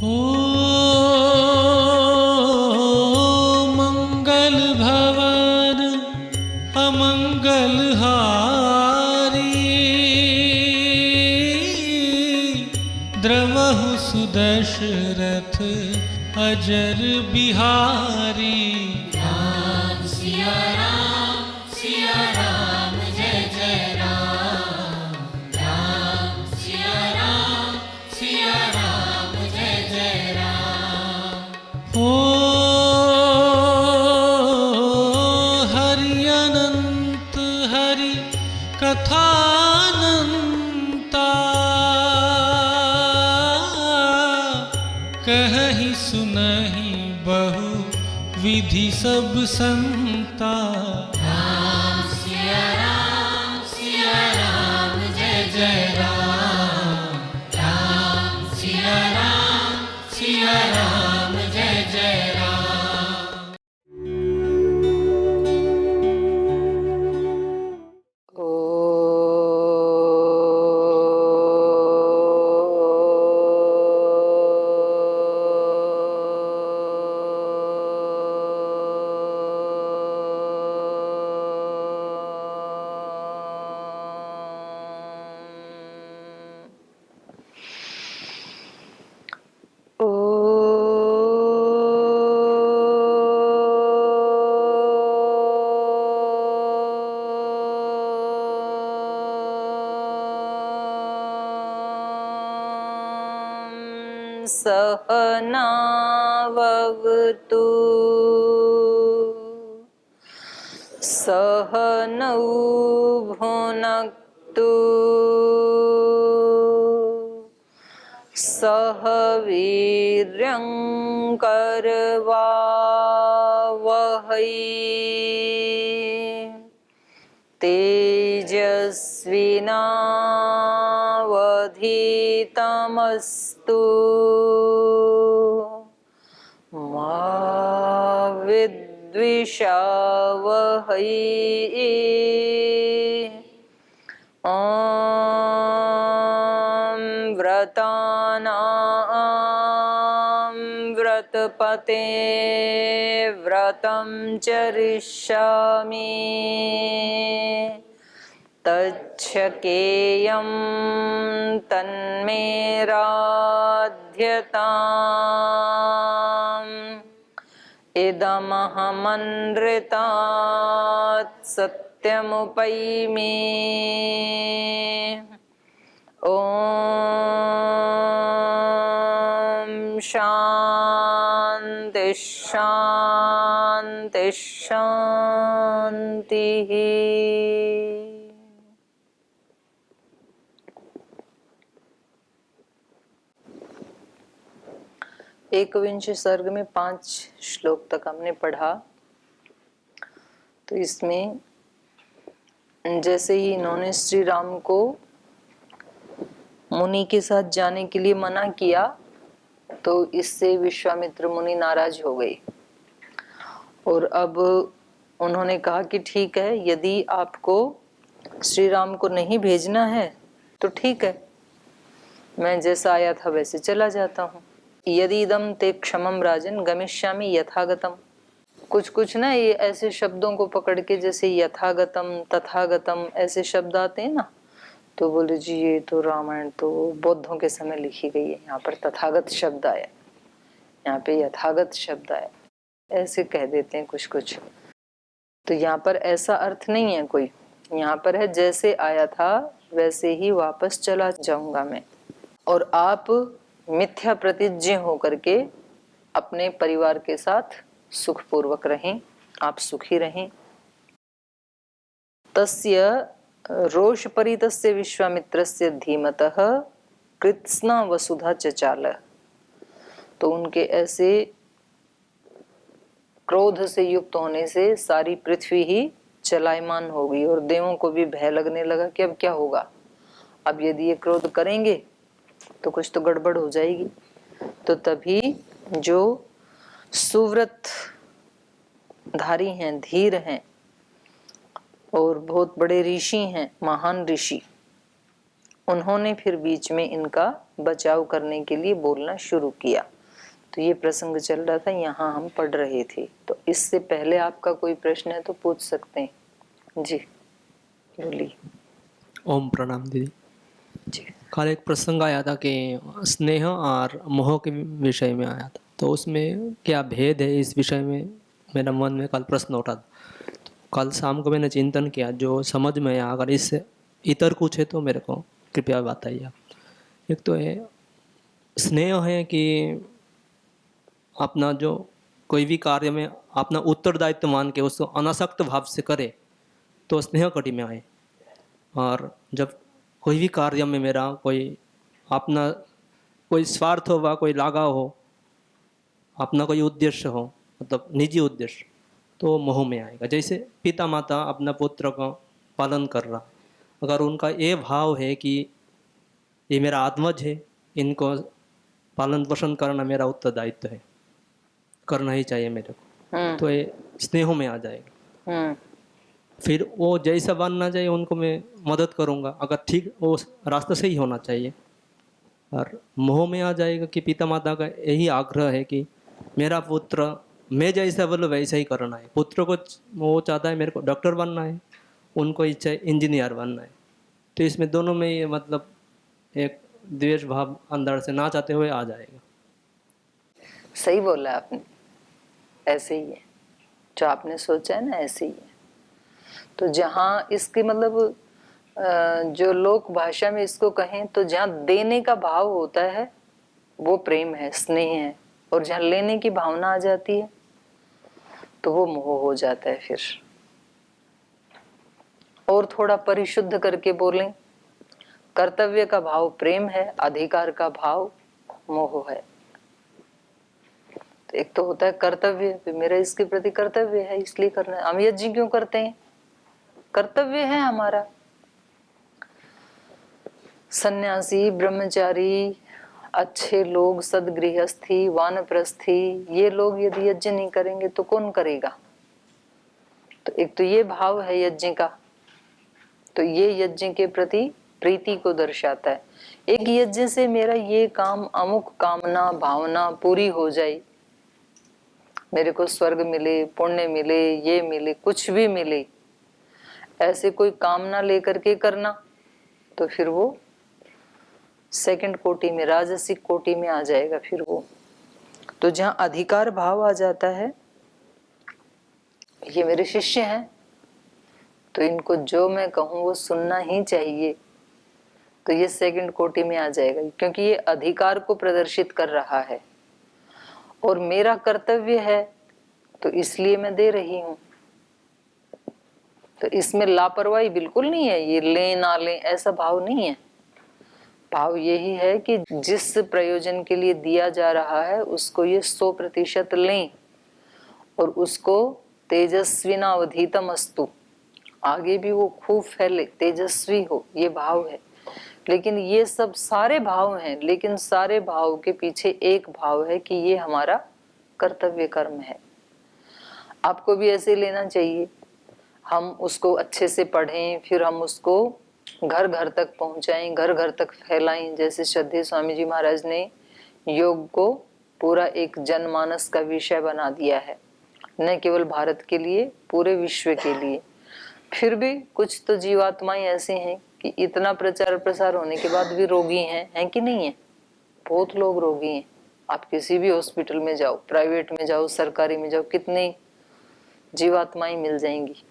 ओ मंगल भवन अमंगल हारी, द्रवहु सुदशरथ अजर बिहारी। राम सिया राम जय जय राम। राम सिया राम जय जय राम। ओ हरि अनंत हरि कथानंता, कहहि सुनहि बहु विधि सब संता। राम सिया राम जय जय राम। राम सिया राम जय जय राम। सहनावतु सहनौ भुनक्तु सह वीर्यं करवावहै तेजस्विनावधीतमस्तु मा विद्विषावहै। ॐ व्रतानां व्रतपते व्रतं चरिष्यामि तच्छकेयं तन्मे राध्यताम्। इदमहमनृतात् सत्यमुपैमि। ॐ शान्ति शान्ति शान्तिः। एकविंश सर्ग में 5 श्लोक तक हमने पढ़ा। तो इसमें जैसे ही इन्होंने श्री राम को मुनि के साथ जाने के लिए मना किया तो इससे विश्वामित्र मुनि नाराज हो गए और अब उन्होंने कहा कि ठीक है, यदि आपको श्री राम को नहीं भेजना है तो ठीक है, मैं जैसा आया था वैसे चला जाता हूँ। यदि इदम ते क्षमम राजन गमिष्यामि यथागतम। कुछ ना ये ऐसे शब्दों को पकड़ के, जैसे यथागतम तथागतम ऐसे शब्द आते हैं ना, तो बोले जी ये तो रामायण तो बौद्धों के समय लिखी गई है, यहाँ पर तथागत शब्द आया, यहाँ पे यथागत शब्द आया, ऐसे कह देते हैं कुछ। तो यहाँ पर ऐसा अर्थ नहीं है कोई, यहाँ पर है जैसे आया था वैसे ही वापस चला जाऊंगा मैं, और आप मिथ्या प्रतिज्ञ होकर के अपने परिवार के साथ सुखपूर्वक रहें, आप सुखी रहें। तस्य रोष परितस्य विश्वामित्रस्य धीमतः कृत्स्ना वसुधा चचाल। तो उनके ऐसे क्रोध से युक्त होने से सारी पृथ्वी ही चलायमान हो गई और देवों को भी भय लगने लगा कि अब क्या होगा, अब यदि ये क्रोध करेंगे तो कुछ तो गड़बड़ हो जाएगी। तो तभी जो सुव्रत धारी हैं, धीर हैं और बहुत बड़े ऋषि हैं, महान ऋषि, उन्होंने फिर बीच में इनका बचाव करने के लिए बोलना शुरू किया। तो ये प्रसंग चल रहा था, यहाँ हम पढ़ रहे थे। तो इससे पहले आपका कोई प्रश्न है तो पूछ सकते हैं जी, बोलिए। ओम प्रणाम दीदी। जी कल एक प्रसंग आया था कि स्नेह और मोह के विषय में आया था, तो उसमें क्या भेद है इस विषय में मेरा मन में कल प्रश्न उठा था। तो कल शाम को मैंने चिंतन किया, जो समझ में आया, अगर इससे इतर कुछ है तो मेरे को कृपया बताइए आप। एक तो है स्नेह है कि अपना जो कोई भी कार्य में अपना उत्तरदायित्व मान के उसको अनासक्त भाव से करे तो स्नेह कटी में आए। और जब कोई भी कार्य में मेरा कोई अपना कोई स्वार्थ हो व कोई लगाव हो, अपना कोई उद्देश्य हो, मतलब निजी उद्देश्य, तो मोह में आएगा। जैसे पिता माता अपना पुत्र का पालन कर रहा, अगर उनका ये भाव है कि ये मेरा आत्मज है, इनको पालन पोषण करना मेरा उत्तरदायित्व है, करना ही चाहिए मेरे को, तो ये स्नेह में आ जाएगा। फिर वो जैसा बनना चाहिए उनको मैं मदद करूँगा, अगर ठीक वो रास्ता सही होना चाहिए। और मोह में आ जाएगा कि पिता माता का यही आग्रह है कि मेरा पुत्र मैं जैसा बोलो वैसा ही करना है। पुत्र को वो चाहता है मेरे को डॉक्टर बनना है, उनको इच्छा है इंजीनियर बनना है। तो इसमें दोनों में ये मतलब एक द्वेष भाव अंदर से ना चाहते हुए आ जाएगा। सही बोला आपने, ऐसे ही है जो आपने सोचा है ना, ऐसे ही है। तो जहाँ इसके मतलब जो लोक भाषा में इसको कहें तो जहाँ देने का भाव होता है वो प्रेम है, स्नेह है, और जहाँ लेने की भावना आ जाती है तो वो मोह हो जाता है। फिर और थोड़ा परिशुद्ध करके बोलें, कर्तव्य का भाव प्रेम है, अधिकार का भाव मोह है। तो एक तो होता है कर्तव्य, मेरा इसके प्रति कर्तव्य है इसलिए करना है। हम यज्ञ क्यों करते हैं? कर्तव्य है हमारा। सन्यासी, ब्रह्मचारी, अच्छे लोग, सदगृहस्थी, वानप्रस्थी, ये लोग यदि यज्ञ नहीं करेंगे तो कौन करेगा? तो एक तो ये भाव है यज्ञ का, तो ये यज्ञ के प्रति प्रीति को दर्शाता है। एक यज्ञ से मेरा ये काम, अमुक कामना भावना पूरी हो जाए, मेरे को स्वर्ग मिले, पुण्य मिले, ये मिले, कुछ भी मिले, ऐसे कोई कामना लेकर के करना, तो फिर वो सेकंड कोटि में, राजसिक कोटि में आ जाएगा फिर वो। तो जहाँ अधिकार भाव आ जाता है, ये मेरे शिष्य हैं तो इनको जो मैं कहूँ वो सुनना ही चाहिए, तो ये सेकंड कोटि में आ जाएगा, क्योंकि ये अधिकार को प्रदर्शित कर रहा है और मेरा कर्तव्य है तो इसलिए मैं दे रही हूँ। तो इसमें लापरवाही बिल्कुल नहीं है, ये लें ना लें ऐसा भाव नहीं है। भाव यही है कि जिस प्रयोजन के लिए दिया जा रहा है उसको ये 100% लें और उसको तेजस्विनावधीतम अस्तु, आगे भी वो खूब फैले, तेजस्वी हो, ये भाव है। लेकिन ये सब सारे भाव हैं, लेकिन सारे भाव के पीछे एक भाव है कि ये हमारा कर्तव्य कर्म है। आपको भी ऐसे लेना चाहिए। हम उसको अच्छे से पढ़ें, फिर हम उसको घर घर तक पहुंचाएं, घर घर तक फैलाएं। जैसे श्रद्धेय स्वामी जी महाराज ने योग को पूरा एक जनमानस का विषय बना दिया है, न केवल भारत के लिए, पूरे विश्व के लिए। फिर भी कुछ तो जीवात्माएं ऐसे हैं कि इतना प्रचार प्रसार होने के बाद भी रोगी हैं कि नहीं है? बहुत लोग रोगी हैं। आप किसी भी हॉस्पिटल में जाओ, प्राइवेट में जाओ, सरकारी में जाओ, कितनी जीवात्माएं मिल जाएंगी।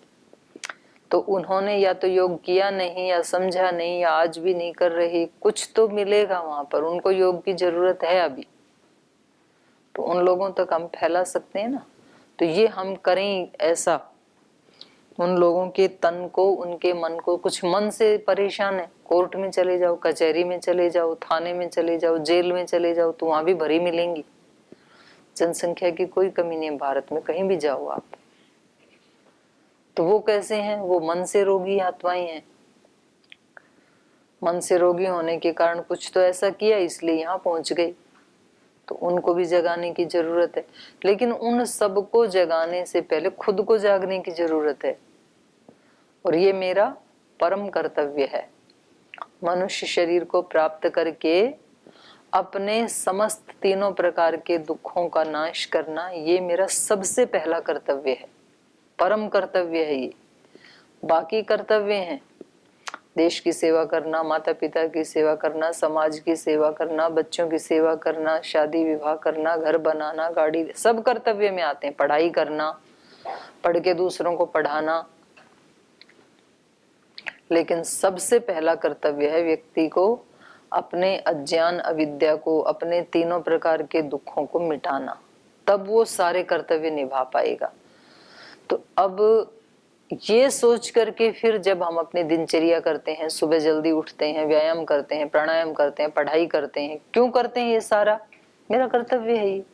तो उन्होंने या तो योग किया नहीं, या समझा नहीं, या आज भी नहीं कर रही, कुछ तो मिलेगा वहां पर। उनको योग की जरूरत है अभी, तो उन लोगों तक हम फैला सकते हैं ना। तो ये हम करें ऐसा, उन लोगों के तन को, उनके मन को, कुछ मन से परेशान है, कोर्ट में चले जाओ, कचहरी में चले जाओ, थाने में चले जाओ, जेल में चले जाओ, तो वहां भी भरी मिलेंगी। जनसंख्या की कोई कमी नहीं है भारत में, कहीं भी जाओ आप। तो वो कैसे हैं? वो मन से रोगी आत्माएं हैं। मन से रोगी होने के कारण कुछ तो ऐसा किया, इसलिए यहाँ पहुंच गई। तो उनको भी जगाने की जरूरत है, लेकिन उन सबको जगाने से पहले खुद को जागने की जरूरत है। और ये मेरा परम कर्तव्य है। मनुष्य शरीर को प्राप्त करके अपने समस्त तीनों प्रकार के दुखों का नाश करना, ये मेरा सबसे पहला कर्तव्य है, परम कर्तव्य है। ये बाकी कर्तव्य हैं, देश की सेवा करना, माता पिता की सेवा करना, समाज की सेवा करना, बच्चों की सेवा करना, शादी विवाह करना, घर बनाना, गाड़ी, सब कर्तव्य में आते हैं। पढ़ाई करना, पढ़ के दूसरों को पढ़ाना, लेकिन सबसे पहला कर्तव्य है व्यक्ति को अपने अज्ञान अविद्या को, अपने तीनों प्रकार के दुखों को मिटाना, तब वो सारे कर्तव्य निभा पाएगा। तो अब ये सोच करके फिर जब हम अपनी दिनचर्या करते हैं, सुबह जल्दी उठते हैं, व्यायाम करते हैं, प्राणायाम करते हैं, पढ़ाई करते हैं, क्यों करते हैं? ये सारा मेरा कर्तव्य है ये।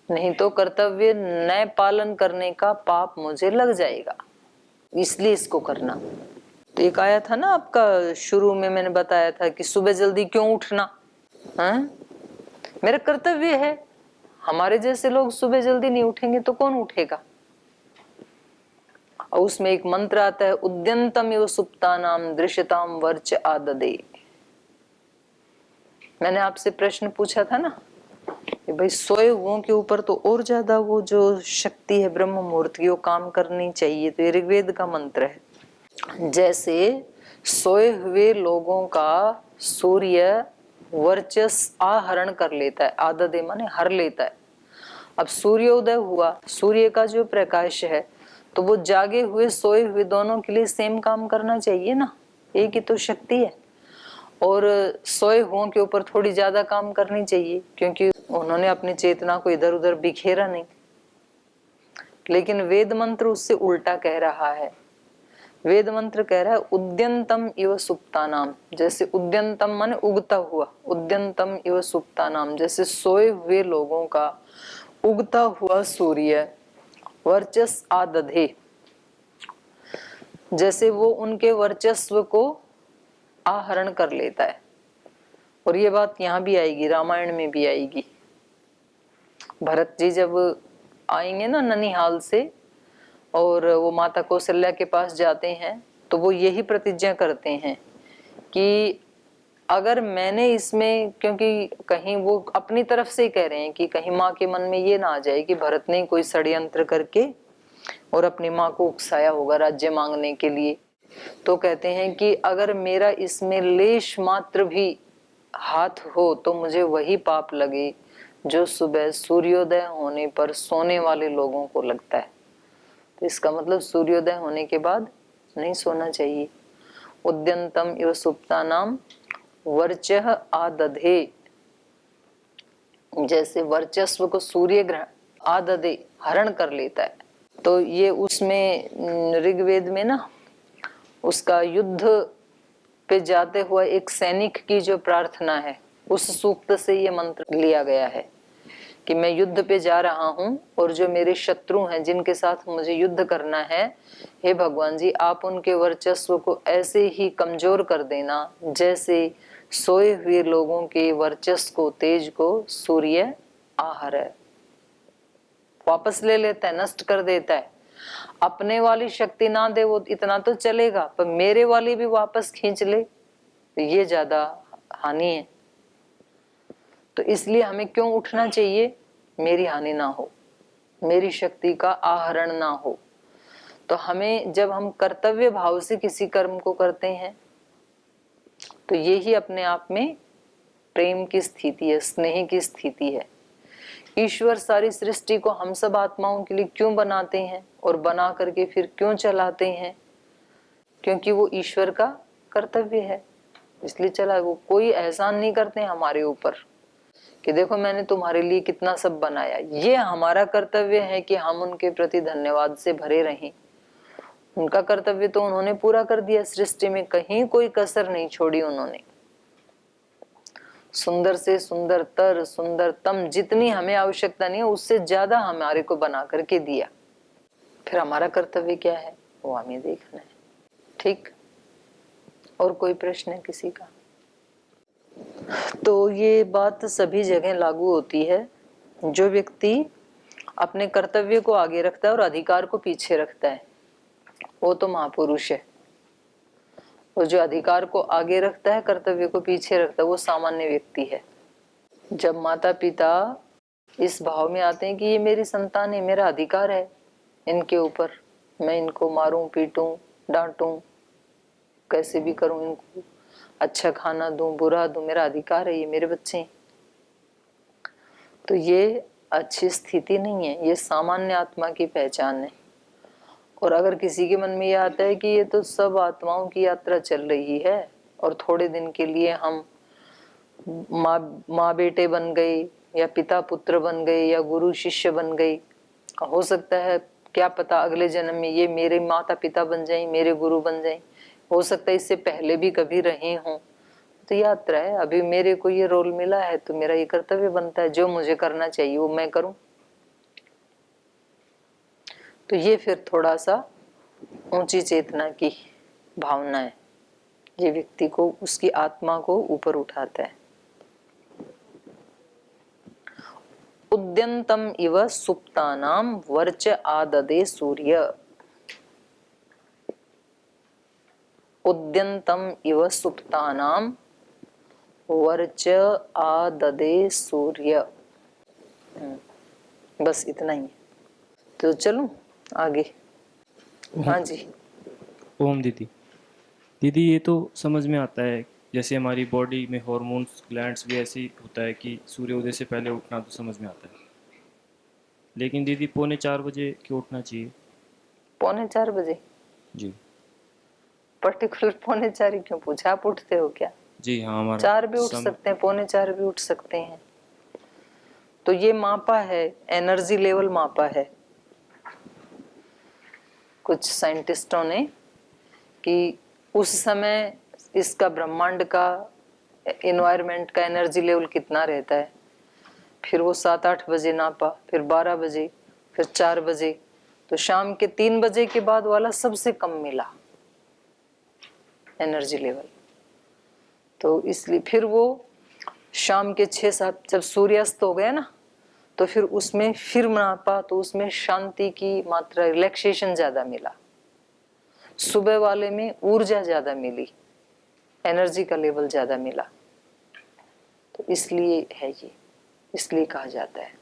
नहीं तो कर्तव्य न पालन करने का पाप मुझे लग जाएगा, इसलिए इसको करना। तो एक आया था ना आपका, शुरू में मैंने बताया था कि सुबह जल्दी क्यों उठना, मेरा कर्तव्य है। हमारे जैसे लोग सुबह जल्दी नहीं उठेंगे तो कौन उठेगा? और उसमें एक मंत्र आता है, उद्यंतम इव सुप्तानाम दृश्यताम वर्च आददे। मैंने आपसे प्रश्न पूछा था ना कि भाई सोए हुओं के ऊपर तो और ज्यादा वो जो शक्ति है ब्रह्म मुहूर्त की, वो काम करनी चाहिए। तो ये ऋग्वेद का मंत्र है। जैसे सोए हुए लोगों का सूर्य वर्चस्व आहरण कर लेता है, आददे माने हर लेता है। अब सूर्योदय हुआ, सूर्य का जो प्रकाश है, तो वो जागे हुए सोए हुए दोनों के लिए सेम काम करना चाहिए ना, एक ही तो शक्ति है। और सोए हुओं के ऊपर थोड़ी ज्यादा काम करनी चाहिए, क्योंकि उन्होंने अपनी चेतना को इधर उधर बिखेरा नहीं। लेकिन वेद मंत्र उससे उल्टा कह रहा है। वेद मंत्र कह रहा है उद्यंतम इव सुप्तानाम। जैसे उद्यंतम माने उगता हुआ, उद्यंतम इव सुप्तानाम, जैसे सोए हुए लोगों का उगता हुआ सूर्य वर्चस्व आदधे, जैसे वो उनके वर्चस्व को आहरण कर लेता है। और ये बात यहाँ भी आएगी, रामायण में भी आएगी। भरत जी जब आएंगे ना ननिहाल से और वो माता कौशल्या के पास जाते हैं, तो वो यही प्रतिज्ञा करते हैं कि अगर मैंने इसमें, क्योंकि कहीं वो अपनी तरफ से कह रहे हैं कि कहीं माँ के मन में ये ना आ जाए कि भरत ने कोई षड्यंत्र करके और अपनी माँ को उकसाया होगा राज्य मांगने के लिए। तो कहते हैं कि अगर मेरा इसमें लेश मात्र भी हाथ हो तो मुझे वही पाप लगे जो सुबह सूर्योदय होने पर सोने वाले लोगों को लगता है। तो इसका मतलब सूर्योदय होने के बाद नहीं सोना चाहिए। उद्यंतम इव सुप्तानाम वर्चः आदधे, जैसे वर्चस्व को सूर्य ग्रहण आदधे हरण कर लेता है। तो ये उसमें ऋग्वेद में ना उसका युद्ध पे जाते हुआ एक सैनिक की जो प्रार्थना है, उस सूक्त से ये मंत्र लिया गया है कि मैं युद्ध पे जा रहा हूँ और जो मेरे शत्रु हैं जिनके साथ मुझे युद्ध करना है, हे भगवान जी आप उनके वर्चस्व को ऐसे ही कमजोर कर देना जैसे सोए हुए लोगों के वर्चस्व को, तेज को सूर्य आहर है, वापस ले लेता है, नष्ट कर देता है। अपने वाली शक्ति ना दे वो इतना तो चलेगा, पर मेरे वाली भी वापस खींच ले तो ये ज्यादा हानि है। तो इसलिए हमें क्यों उठना चाहिए? मेरी हानि ना हो, मेरी शक्ति का आहरण ना हो। तो हमें जब हम कर्तव्य भाव से किसी कर्म को करते हैं तो यही अपने आप में प्रेम की स्थिति है, स्नेह की स्थिति है। ईश्वर सारी सृष्टि को हम सब आत्माओं के लिए क्यों बनाते हैं और बना करके फिर क्यों चलाते हैं? क्योंकि वो ईश्वर का कर्तव्य है, इसलिए चला। वो कोई एहसान नहीं करते हैं हमारे ऊपर कि देखो मैंने तुम्हारे लिए कितना सब बनाया। ये हमारा कर्तव्य है कि हम उनके प्रति धन्यवाद से भरे रहें। उनका कर्तव्य तो उन्होंने पूरा कर दिया, सृष्टि में कहीं कोई कसर नहीं छोड़ी उन्होंने। सुंदर से सुंदरतर, सुंदरतम, जितनी हमें आवश्यकता नहीं है उससे ज्यादा हमारे को बना करके दिया। फिर हमारा कर्तव्य क्या है वो हमें देखना है। ठीक, और कोई प्रश्न है किसी का? तो ये बात सभी जगह लागू होती है। जो व्यक्ति अपने कर्तव्य को आगे रखता है और अधिकार को पीछे रखता है वो तो महापुरुष है। वो जो अधिकार को आगे रखता है, कर्तव्य को पीछे रखता है, वो सामान्य व्यक्ति है। जब माता पिता इस भाव में आते हैं कि ये मेरी संतान है, मेरा अधिकार है इनके ऊपर, मैं इनको मारूं, पीटूं, डांटूं, कैसे भी करूं, इनको अच्छा खाना दूं, बुरा दूं, मेरा अधिकार है, ये मेरे बच्चे हैं, तो ये अच्छी स्थिति नहीं है, ये सामान्य आत्मा की पहचान है। और अगर किसी के मन में ये आता है कि ये तो सब आत्माओं की यात्रा चल रही है और थोड़े दिन के लिए हम माँ बेटे बन गए या पिता पुत्र बन गए या गुरु शिष्य बन गए, हो सकता है क्या पता अगले जन्म में ये मेरे माता पिता बन जाएं, मेरे गुरु बन जाएं, हो सकता है इससे पहले भी कभी रहे हों, तो यात्रा है, अभी मेरे को ये रोल मिला है तो मेरा ये कर्तव्य बनता है, जो मुझे करना चाहिए वो मैं करूं। तो ये फिर थोड़ा सा ऊंची चेतना की भावना है, ये व्यक्ति को, उसकी आत्मा को ऊपर उठाता है। उद्यंतम इव सुप्तानाम वर्च आददे सूर्य। उद्यंतम इव सुप्तानाम वर्च आददे सूर्य। बस इतना ही है। तो चलूं आगे। हाँ जी। ओम दीदी। दीदी ये तो समझ में आता है, जैसे हमारी बॉडी में हॉर्मोन्स ग्लैंड्स भी ऐसे ही होता है कि सूर्योदय से पहले उठना, तो समझ में आता है। लेकिन दीदी 3:45 बजे क्यों उठना चाहिए? 3:45 बजे? जी। पर्टिकुलर 3:45 ही क्यों पूछा? आप उठते हो क्या? जी हाँ, हमारा 4 भी उठ सकते हैं, 3:45 भी उठ सकते हैं। तो ये मापा है, एनर्जी लेवल मापा है कुछ साइंटिस्टों ने कि उस समय इसका ब्रह्मांड का एनवायरनमेंट का एनर्जी लेवल कितना रहता है, फिर वो 7-8 बजे नापा, फिर 12 बजे, फिर 4 बजे, तो शाम के 3 बजे के बाद वाला सबसे कम मिला एनर्जी लेवल। तो इसलिए फिर वो शाम के 6-7 जब सूर्यास्त हो गया ना, तो फिर उसमें फिर नापा, तो उसमें शांति की मात्रा, रिलैक्सेशन ज्यादा मिला। सुबह वाले में ऊर्जा ज्यादा मिली, एनर्जी का लेवल ज्यादा मिला। तो इसलिए है ये, इसलिए कहा जाता है।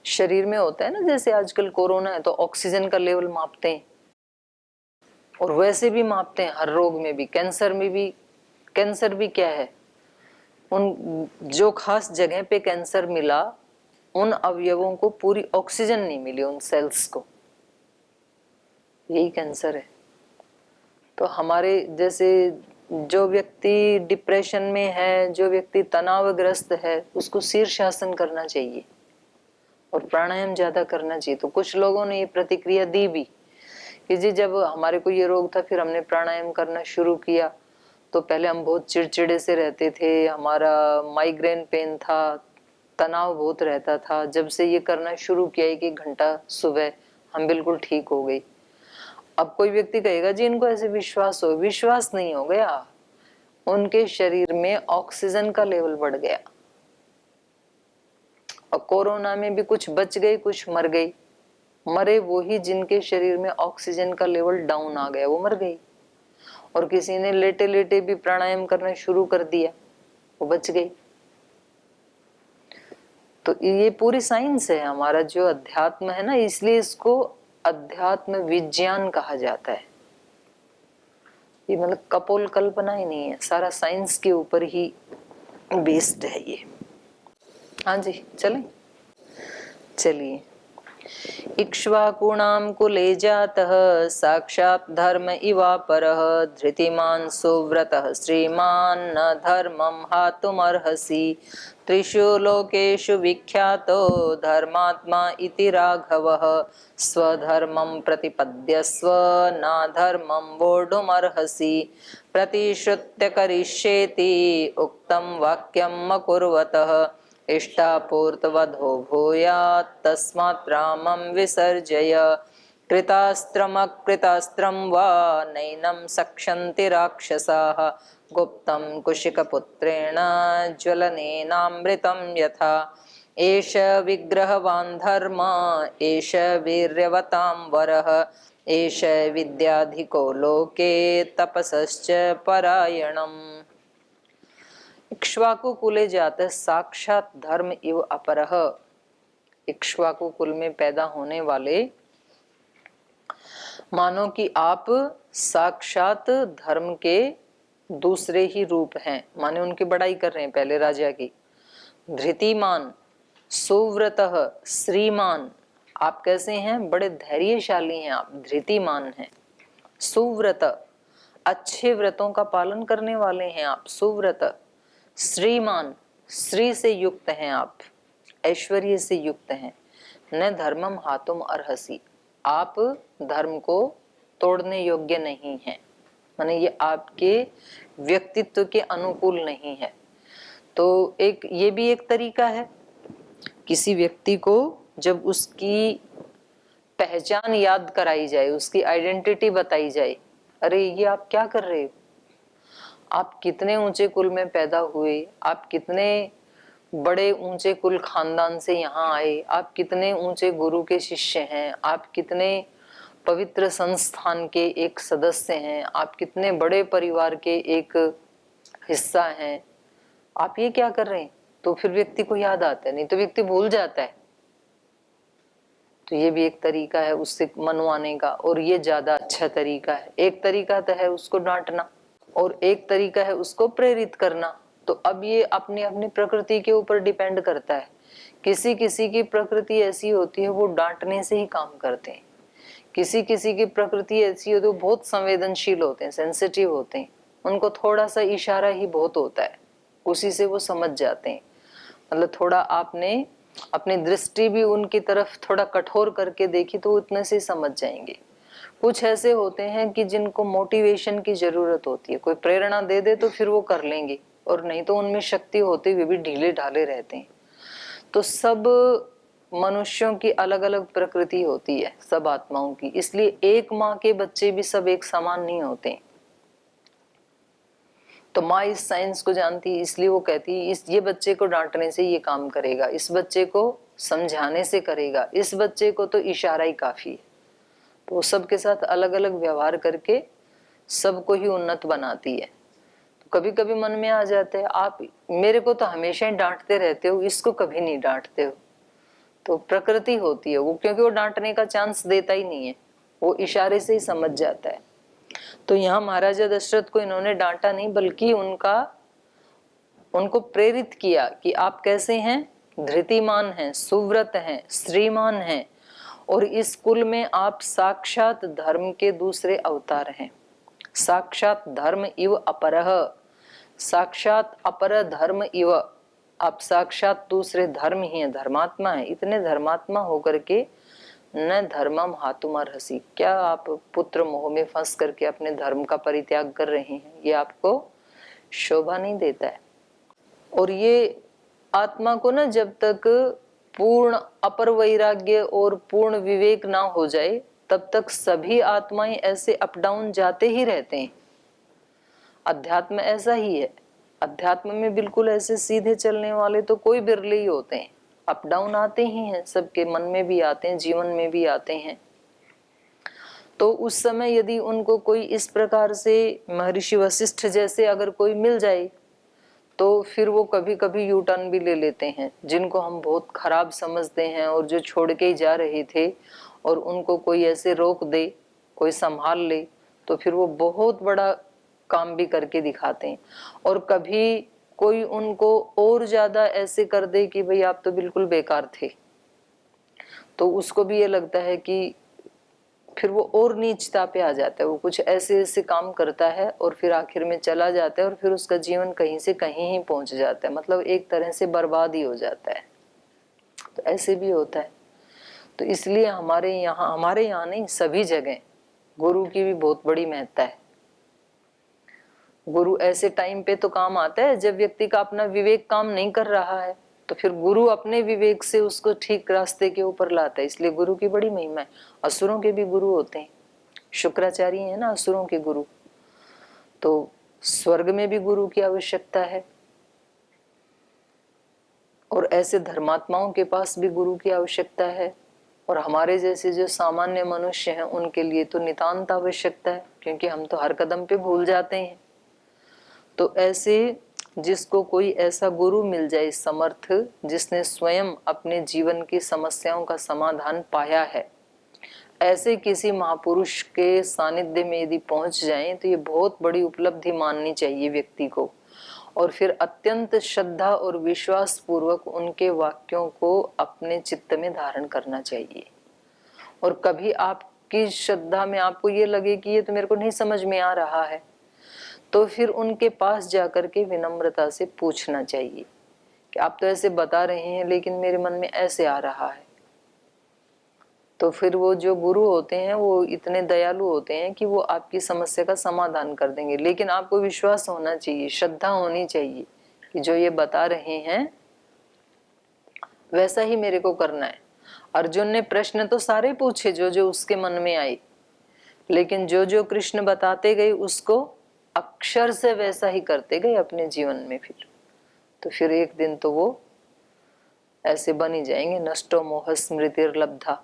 शरीर में होता है ना, जैसे आजकल कोरोना है तो ऑक्सीजन का लेवल मापते हैं, और वैसे भी मापते हैं हर रोग में भी, कैंसर में भी। कैंसर भी क्या है, उन जो खास जगह पे कैंसर मिला, उन अवयवों को पूरी ऑक्सीजन नहीं मिली, उन सेल्स को, यही कैंसर है। तो हमारे जैसे जो व्यक्ति डिप्रेशन में है, जो व्यक्ति तनावग्रस्त है, उसको शीर्षासन करना चाहिए और प्राणायाम ज्यादा करना चाहिए। तो कुछ लोगों ने ये प्रतिक्रिया दी भी कि जी जब हमारे को ये रोग था, फिर हमने प्राणायाम करना शुरू किया, तो पहले हम बहुत चिड़चिड़े से रहते थे, हमारा माइग्रेन पेन था, तनाव बहुत रहता था, जब से ये करना शुरू किया 1-1 घंटा सुबह, हम बिल्कुल ठीक हो गई। अब कोई व्यक्ति कहेगा जी इनको ऐसे विश्वास हो, विश्वास नहीं हो गया, उनके शरीर में ऑक्सीजन का लेवल बढ़ गया। और कोरोना में भी कुछ बच गए, कुछ मर गई। मरे वो ही जिनके शरीर में ऑक्सीजन का लेवल डाउन आ गया, वो मर गई। और किसी ने लेटे लेटे भी प्राणायाम करना शुरू कर दिया, वो बच गई। तो ये पूरी साइंस है हमारा जो अध्यात्म है ना, इसलिए इसको अध्यात्म विज्ञान कहा जाता है। ये मतलब कपोल कल्पना ही नहीं है, सारा साइंस के ऊपर ही बेस्ड है ये। हाँ जी चलें, चलिए। इक्ष्वाकूणां कुले जातः साक्षात् धर्म इवापरः धृतिमान् सुव्रतः श्रीमान् न धर्मं हातुमर्हसि त्रिषु लोकेषु विख्यातो धर्मात्मा इति राघवः स्वधर्मं प्रतिपद्यस्व न धर्मं वोढुमर्हसि प्रतिश्रुत्य करिष्येति उक्तं वाक्यम् अकुर्वतः इष्टापूर्तवधो भूयात् तस्मात् रामं विसर्जय कृतास्त्रमकृतास्त्रं वा नैनं सक्षन्ति राक्षसाः गुप्तं कुशिकपुत्रेण ज्वलनेनामृतं यथा एष विग्रहवान् धर्म एष वीर्यवतां वरः एष विद्याधिको लोके तपसश्च परायणम्। इक्ष्वाकु कुले जातः साक्षात धर्म इव अपरः। इक्ष्वाकु कुल में पैदा होने वाले मानो कि आप साक्षात धर्म के दूसरे ही रूप हैं, माने उनकी बड़ाई कर रहे हैं पहले राजा की। धृतिमान, सुव्रतः, श्रीमान, आप कैसे हैं? बड़े धैर्यशाली हैं आप, धृतिमान हैं। सुव्रत, अच्छे व्रतों का पालन करने वाले हैं आप, सुव्रत। श्रीमान, श्री से युक्त हैं आप, ऐश्वर्य से युक्त हैं। न धर्मम हातुम अर्हसि, आप धर्म को तोड़ने योग्य नहीं हैं, माने ये आपके व्यक्तित्व के अनुकूल नहीं है। तो एक ये भी एक तरीका है, किसी व्यक्ति को जब उसकी पहचान याद कराई जाए, उसकी आइडेंटिटी बताई जाए, अरे ये आप क्या कर रहे हो, आप कितने ऊंचे कुल में पैदा हुए, आप कितने बड़े ऊंचे कुल खानदान से यहाँ आए, आप कितने ऊंचे गुरु के शिष्य हैं, आप कितने पवित्र संस्थान के एक सदस्य हैं, आप कितने बड़े परिवार के एक हिस्सा हैं, आप ये क्या कर रहे हैं? तो फिर व्यक्ति को याद आता है, नहीं तो व्यक्ति भूल जाता है। तो ये भी एक तरीका है उससे मनवाने का, और ये ज्यादा अच्छा तरीका है। एक तरीका तो है उसको डांटना, और एक तरीका है उसको प्रेरित करना। तो अब ये अपनी अपनी प्रकृति के ऊपर डिपेंड करता है। किसी किसी की प्रकृति ऐसी होती है वो डांटने से ही काम करते हैं, किसी किसी की प्रकृति ऐसी होती है वो बहुत संवेदनशील होते हैं, सेंसिटिव होते हैं, उनको थोड़ा सा इशारा ही बहुत होता है, उसी से वो समझ जाते हैं। मतलब थोड़ा आपने अपनी दृष्टि भी उनकी तरफ थोड़ा कठोर करके देखी तो उतने से समझ जाएंगे। कुछ ऐसे होते हैं कि जिनको मोटिवेशन की जरूरत होती है, कोई प्रेरणा दे दे तो फिर वो कर लेंगे, और नहीं तो उनमें शक्ति होते हुए भी ढीले ढाले रहते हैं। तो सब मनुष्यों की अलग अलग प्रकृति होती है, सब आत्माओं की, इसलिए एक माँ के बच्चे भी सब एक समान नहीं होते। तो माँ इस साइंस को जानती है, इसलिए वो कहती है इस ये बच्चे को डांटने से ये काम करेगा, इस बच्चे को समझाने से करेगा, इस बच्चे को तो इशारा ही काफी है। तो वो सबके साथ अलग अलग व्यवहार करके सबको ही उन्नत बनाती है। तो कभी कभी मन में आ जाता है आप मेरे को तो हमेशा ही डांटते रहते हो, इसको कभी नहीं डांटते हो। तो प्रकृति होती है वो, क्योंकि वो डांटने का चांस देता ही नहीं है, वो इशारे से ही समझ जाता है। तो यहाँ महाराजा दशरथ को इन्होंने डांटा नहीं, बल्कि उनको प्रेरित किया कि आप कैसे हैं? धृतिमान हैं, सुव्रत हैं, श्रीमान हैं, और इस कुल में आप साक्षात धर्म के दूसरे अवतार हैं। साक्षात धर्म इव अपरः, साक्षात अपर धर्म इव, आप साक्षात दूसरे धर्म ही हैं, धर्मात्मा है। इतने धर्मात्मा होकर के न धर्मम हातुम अर्हसि, क्या आप पुत्र मोह में फंस करके अपने धर्म का परित्याग कर रहे हैं? ये आपको शोभा नहीं देता है। और ये आत्मा को ना जब तक पूर्ण अपर वैराग्य और पूर्ण विवेक ना हो जाए तब तक सभी आत्माएं ऐसे अप डाउन जाते ही रहते हैं। अध्यात्म ऐसा ही है, अध्यात्म में बिल्कुल ऐसे सीधे चलने वाले तो कोई बिरले ही होते हैं, अप डाउन आते ही हैं, सबके मन में भी आते हैं, जीवन में भी आते हैं। तो उस समय यदि उनको कोई इस प्रकार से महर्षि वशिष्ठ जैसे अगर कोई मिल जाए तो फिर वो कभी कभी यू टर्न भी ले लेते हैं। जिनको हम बहुत खराब समझते हैं और जो छोड़ के ही जा रहे थे, और उनको कोई ऐसे रोक दे, कोई संभाल ले, तो फिर वो बहुत बड़ा काम भी करके दिखाते हैं। और कभी कोई उनको और ज्यादा ऐसे कर दे कि भाई आप तो बिल्कुल बेकार थे, तो उसको भी ये लगता है कि फिर वो और नीचता पे आ जाता है, वो कुछ ऐसे ऐसे काम करता है और फिर आखिर में चला जाता है, और फिर उसका जीवन कहीं से कहीं ही पहुंच जाता है, मतलब एक तरह से बर्बाद ही हो जाता है। तो ऐसे भी होता है। तो इसलिए हमारे यहाँ नहीं, सभी जगह गुरु की भी बहुत बड़ी महत्ता है। गुरु ऐसे टाइम पे तो काम आता है जब व्यक्ति का अपना विवेक काम नहीं कर रहा है, तो फिर गुरु अपने विवेक से उसको ठीक रास्ते के ऊपर लाता है। इसलिए गुरु की बड़ी महिमा है। असुरों के भी गुरु होते हैं, शुक्राचार्य है ना असुरों के गुरु। तो स्वर्ग में भी गुरु की आवश्यकता है, और ऐसे धर्मात्माओं के पास भी गुरु की आवश्यकता है। और हमारे जैसे जो सामान्य मनुष्य हैं उनके लिए तो नितांत आवश्यकता है, क्योंकि हम तो हर कदम पे भूल जाते हैं। तो ऐसे जिसको कोई ऐसा गुरु मिल जाए समर्थ, जिसने स्वयं अपने जीवन की समस्याओं का समाधान पाया है, ऐसे किसी महापुरुष के सानिध्य में यदि पहुंच जाएं तो ये बहुत बड़ी उपलब्धि माननी चाहिए व्यक्ति को। और फिर अत्यंत श्रद्धा और विश्वास पूर्वक उनके वाक्यों को अपने चित्त में धारण करना चाहिए। और कभी आपकी श्रद्धा में आपको ये लगे कि ये तो मेरे को नहीं समझ में आ रहा है, तो फिर उनके पास जाकर के विनम्रता से पूछना चाहिए कि आप तो ऐसे बता रहे हैं लेकिन मेरे मन में ऐसे आ रहा है। तो फिर वो जो गुरु होते हैं वो इतने दयालु होते हैं कि वो आपकी समस्या का समाधान कर देंगे। लेकिन आपको विश्वास होना चाहिए, श्रद्धा होनी चाहिए कि जो ये बता रहे हैं वैसा ही मेरे को करना है। अर्जुन ने प्रश्न तो सारे पूछे जो जो उसके मन में आए, लेकिन जो जो कृष्ण बताते गए उसको अक्षर से वैसा ही करते गए अपने जीवन में। फिर एक दिन तो वो ऐसे बन ही जाएंगे, नष्टो मोह स्मृतिर्लब्धा।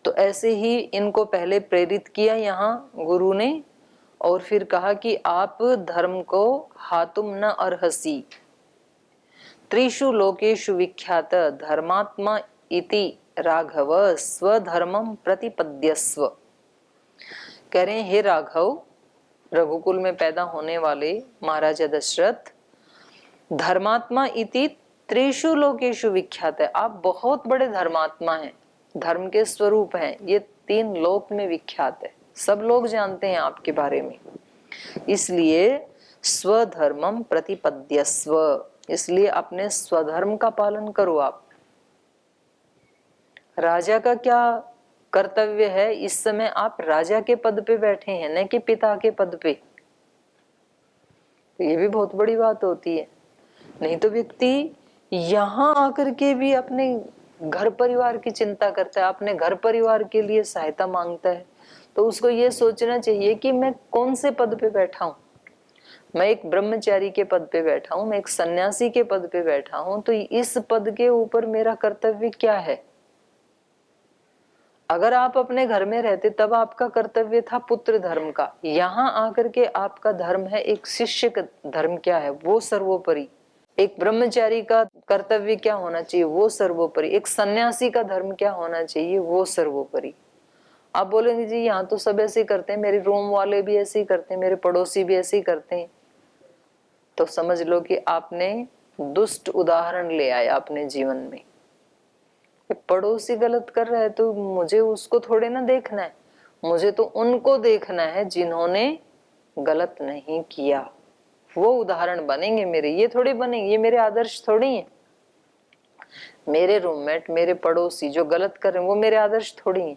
तो ऐसे ही इनको पहले प्रेरित किया यहाँ गुरु ने, और फिर कहा कि आप धर्म को हातुम न अर्हसि, त्रिषु लोकेषु विख्यात धर्मात्मा इति राघव स्वधर्मम प्रतिपद्यस्व। कह रहे हैं हे राघव, रघुकुल में पैदा होने वाले महाराजा दशरथ, धर्मात्मा इति त्रिषु लोकेषु विख्यात है, आप बहुत बड़े धर्मात्मा हैं, धर्म के स्वरूप हैं, ये 3 लोक में विख्यात है, सब लोग जानते हैं आपके बारे में। इसलिए स्वधर्मम प्रतिपद्यस्व, इसलिए अपने स्वधर्म का पालन करो। आप राजा का क्या कर्तव्य है, इस समय आप राजा के पद पे बैठे हैं, न कि पिता के पद पे। तो ये भी बहुत बड़ी बात होती है। नहीं तो व्यक्ति यहाँ आकर के भी अपने घर परिवार की चिंता करता है, अपने घर परिवार के लिए सहायता मांगता है, तो उसको ये सोचना चाहिए कि मैं कौन से पद पे बैठा हूँ। मैं एक ब्रह्मचारी के पद पे बैठा हूँ, मैं एक सन्यासी के पद पे बैठा हूँ, तो इस पद के ऊपर मेरा कर्तव्य क्या है। अगर आप अपने घर में रहते तब आपका कर्तव्य था पुत्र धर्म का, यहाँ आकर के आपका धर्म है एक शिष्य का धर्म क्या है वो सर्वोपरि। एक ब्रह्मचारी का कर्तव्य क्या होना चाहिए वो सर्वोपरि। एक सन्यासी का धर्म क्या होना चाहिए वो सर्वोपरि। आप बोलेंगे जी यहाँ तो सब ऐसे करते हैं, मेरे रूम वाले भी ऐसे ही करते हैं, मेरे पड़ोसी भी ऐसे ही करते हैं, तो समझ लो कि आपने दुष्ट उदाहरण ले आया अपने जीवन में। पड़ोसी गलत कर रहा है तो मुझे उसको थोड़े ना देखना है, मुझे तो उनको देखना है जिन्होंने गलत नहीं किया, वो उदाहरण बनेंगे मेरे, ये थोड़े बनेंगे, ये मेरे आदर्श थोड़ी हैं। मेरे रूममेट, मेरे पड़ोसी जो गलत कर रहे हैं वो मेरे आदर्श थोड़ी हैं।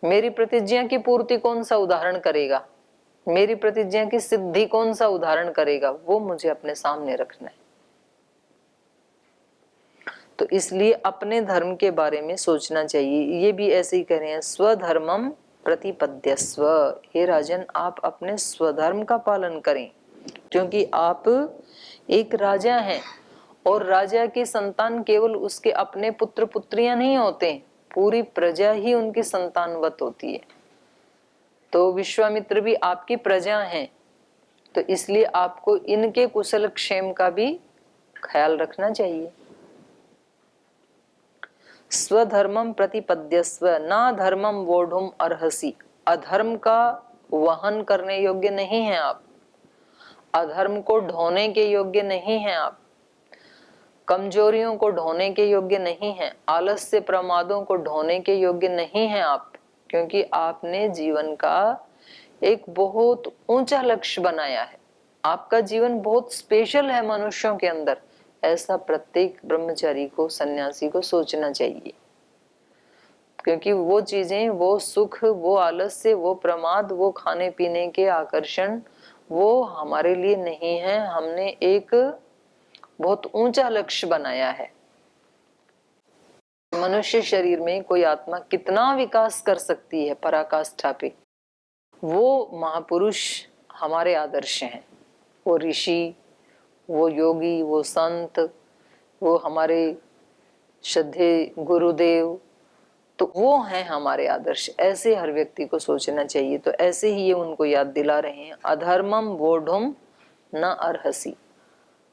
मेरी प्रतिज्ञा की पूर्ति कौन सा उदाहरण करेगा, मेरी प्रतिज्ञा की सिद्धि कौन सा उदाहरण करेगा, वो मुझे अपने सामने रखना है। तो इसलिए अपने धर्म के बारे में सोचना चाहिए। ये भी ऐसे ही कह रहे हैं, स्वधर्मम प्रतिपद्यस्व, हे राजन आप अपने स्वधर्म का पालन करें, क्योंकि आप एक राजा हैं और राजा की संतान केवल उसके अपने पुत्र पुत्रियां नहीं होते, पूरी प्रजा ही उनकी संतानवत होती है। तो विश्वामित्र भी आपकी प्रजा हैं, तो इसलिए आपको इनके कुशल क्षेम का भी ख्याल रखना चाहिए। स्वधर्मम प्रतिपद्यस्व ना धर्मम वोढ़ुम अर्हसि, अधर्म का वहन करने योग्य नहीं है आप, अधर्म को ढोने के योग्य नहीं है आप, कमजोरियों को ढोने के योग्य नहीं है, आलस्य प्रमादों को ढोने के योग्य नहीं है आप, क्योंकि आपने जीवन का एक बहुत ऊंचा लक्ष्य बनाया है। आपका जीवन बहुत स्पेशल है मनुष्यों के अंदर, ऐसा प्रत्येक ब्रह्मचारी को, सन्यासी को सोचना चाहिए। क्योंकि वो चीजें, वो सुख, वो आलस्य, वो प्रमाद, वो खाने पीने के आकर्षण, वो हमारे लिए नहीं है। हमने एक बहुत ऊंचा लक्ष्य बनाया है। मनुष्य शरीर में कोई आत्मा कितना विकास कर सकती है पराकाष्ठा पे, वो महापुरुष हमारे आदर्श हैं। वो ऋषि, वो योगी, वो संत, वो हमारे श्रद्धेय गुरुदेव, तो वो हैं हमारे आदर्श। ऐसे हर व्यक्ति को सोचना चाहिए। तो ऐसे ही ये उनको याद दिला रहे हैं, अधर्मम वोढुम न अर्हसि।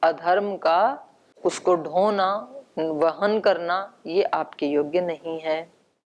अधर्म का उसको ढोना, वहन करना, ये आपके योग्य नहीं है।